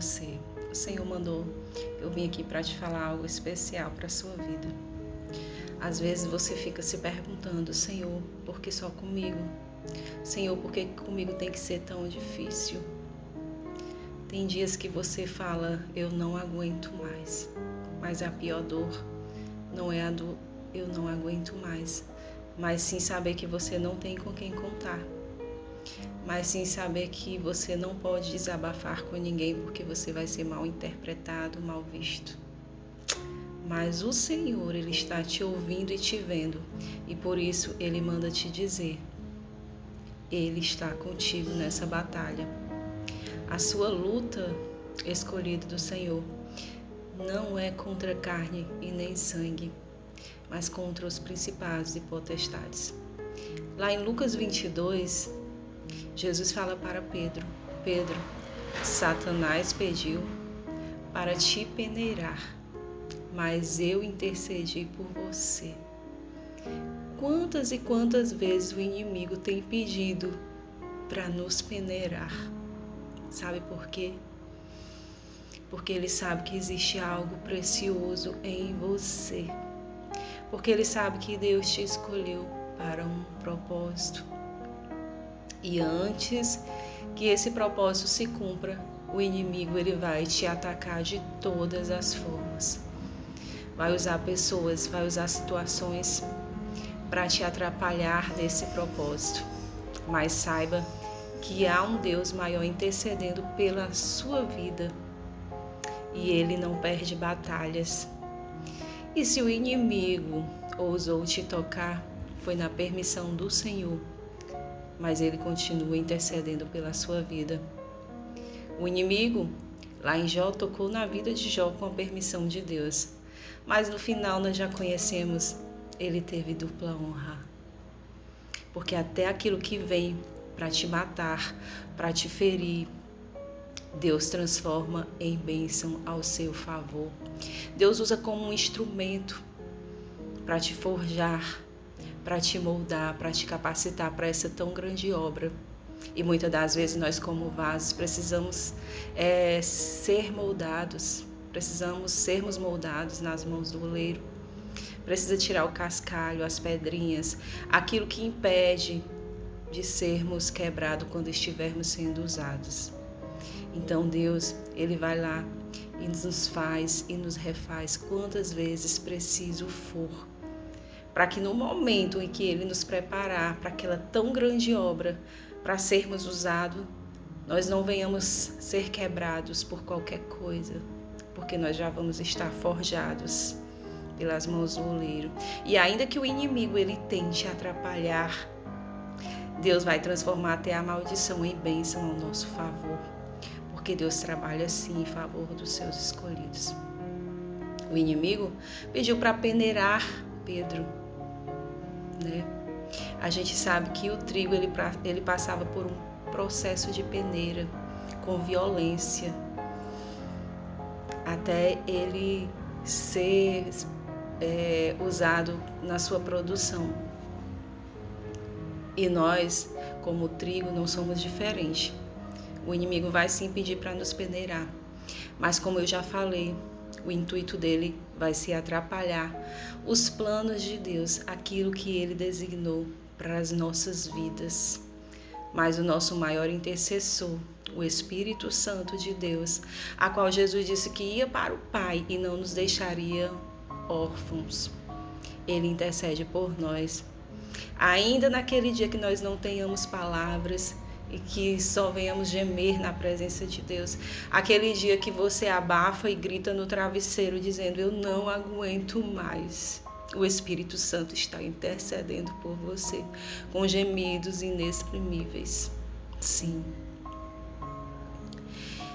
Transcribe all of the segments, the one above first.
você. O Senhor mandou eu vim aqui para te falar algo especial para a sua vida. Às vezes você fica se perguntando: Senhor, por que só comigo? Senhor, por que comigo tem que ser tão difícil? Tem dias que você fala: eu não aguento mais. Mas a pior dor não é a do eu não aguento mais, mas sim saber que você não tem com quem contar. Mas sim saber que você não pode desabafar com ninguém porque você vai ser mal interpretado, mal visto. Mas o Senhor, Ele está te ouvindo e te vendo, e por isso Ele manda te dizer: Ele está contigo nessa batalha. A sua luta, escolhida do Senhor, não é contra carne e nem sangue, mas contra os principados e potestades. Lá em Lucas 22, Jesus fala para Pedro: Pedro, Satanás pediu para te peneirar, mas eu intercedi por você. Quantas e quantas vezes o inimigo tem pedido para nos peneirar? Sabe por quê? Porque ele sabe que existe algo precioso em você. Porque ele sabe que Deus te escolheu para um propósito. E antes que esse propósito se cumpra, o inimigo ele vai te atacar de todas as formas. Vai usar pessoas, vai usar situações para te atrapalhar desse propósito. Mas saiba que há um Deus maior intercedendo pela sua vida e Ele não perde batalhas. E se o inimigo ousou te tocar, foi na permissão do Senhor, mas Ele continua intercedendo pela sua vida. O inimigo, lá em Jó, tocou na vida de Jó com a permissão de Deus, mas no final nós já conhecemos, ele teve dupla honra. Porque até aquilo que vem para te matar, para te ferir, Deus transforma em bênção ao seu favor. Deus usa como um instrumento para te forjar, para te moldar, para te capacitar para essa tão grande obra. E muitas das vezes nós, como vasos, precisamos ser moldados, precisamos sermos moldados nas mãos do oleiro. Precisa tirar o cascalho, as pedrinhas, aquilo que impede de sermos quebrados quando estivermos sendo usados. Então Deus, Ele vai lá e nos faz e nos refaz quantas vezes preciso for, para que no momento em que Ele nos preparar para aquela tão grande obra, para sermos usados, nós não venhamos ser quebrados por qualquer coisa, porque nós já vamos estar forjados pelas mãos do oleiro. E ainda que o inimigo ele tente atrapalhar, Deus vai transformar até a maldição em bênção ao nosso favor, porque Deus trabalha assim em favor dos seus escolhidos. O inimigo pediu para peneirar Pedro, né? A gente sabe que o trigo ele passava por um processo de peneira com violência até ele ser usado na sua produção. E nós, como trigo, não somos diferentes. O inimigo vai sim pedir para nos peneirar, mas como eu já falei, o intuito dele vai ser atrapalhar os planos de Deus, aquilo que ele designou para as nossas vidas. Mas o nosso maior intercessor, o Espírito Santo de Deus, a qual Jesus disse que ia para o Pai e não nos deixaria órfãos, ele intercede por nós. Ainda naquele dia que nós não tenhamos palavras e que só venhamos gemer na presença de Deus, aquele dia que você abafa e grita no travesseiro dizendo: eu não aguento mais, o Espírito Santo está intercedendo por você com gemidos inexprimíveis. Sim.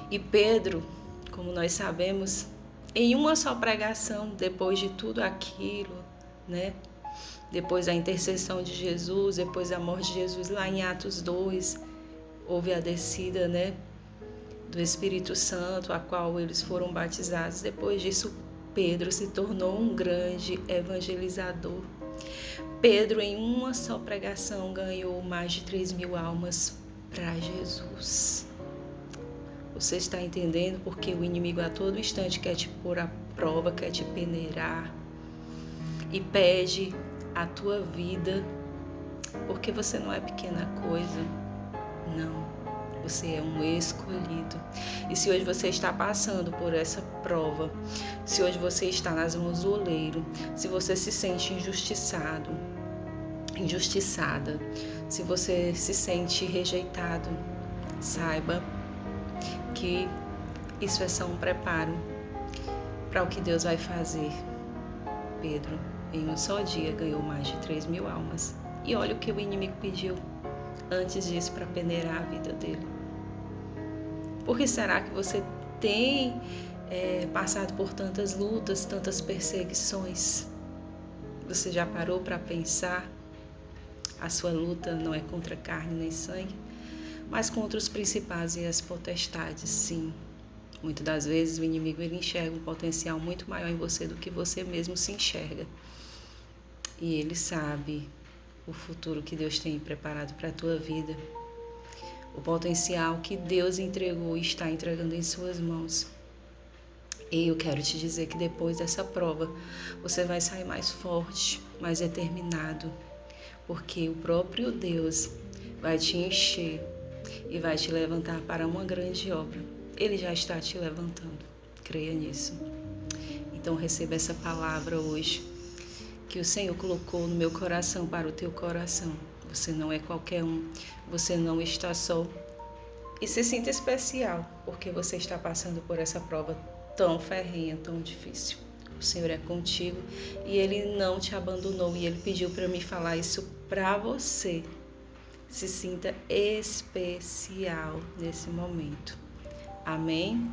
E Pedro, como nós sabemos, em uma só pregação, depois de tudo aquilo, né? Depois da intercessão de Jesus, depois da morte de Jesus, lá em Atos 2, houve a descida, né, do Espírito Santo, a qual eles foram batizados. Depois disso, Pedro se tornou um grande evangelizador. Pedro, em uma só pregação, ganhou mais de 3.000 almas para Jesus. Você está entendendo porque o inimigo a todo instante quer te pôr à prova, quer te peneirar e pede a tua vida, porque você não é pequena coisa. Não, você é um escolhido. E se hoje você está passando por essa prova, se hoje você está nas mãos do oleiro, se você se sente injustiçado, injustiçada, se você se sente rejeitado, saiba que isso é só um preparo para o que Deus vai fazer. Pedro, em um só dia, ganhou mais de 3.000 almas. E olha o que o inimigo pediu antes disso para peneirar a vida dele. Por que será que você tem passado por tantas lutas, tantas perseguições? Você já parou para pensar? A sua luta não é contra carne nem sangue, mas contra os principados e as potestades, sim. Muitas das vezes o inimigo ele enxerga um potencial muito maior em você do que você mesmo se enxerga. E ele sabe o futuro que Deus tem preparado para a tua vida. O potencial que Deus entregou e está entregando em suas mãos. E eu quero te dizer que depois dessa prova, você vai sair mais forte, mais determinado, porque o próprio Deus vai te encher e vai te levantar para uma grande obra. Ele já está te levantando, creia nisso. Então receba essa palavra hoje, que o Senhor colocou no meu coração para o teu coração. Você não é qualquer um, você não está só. E se sinta especial, porque você está passando por essa prova tão ferrenha, tão difícil. O Senhor é contigo e Ele não te abandonou. E Ele pediu para me falar isso para você. Se sinta especial nesse momento. Amém?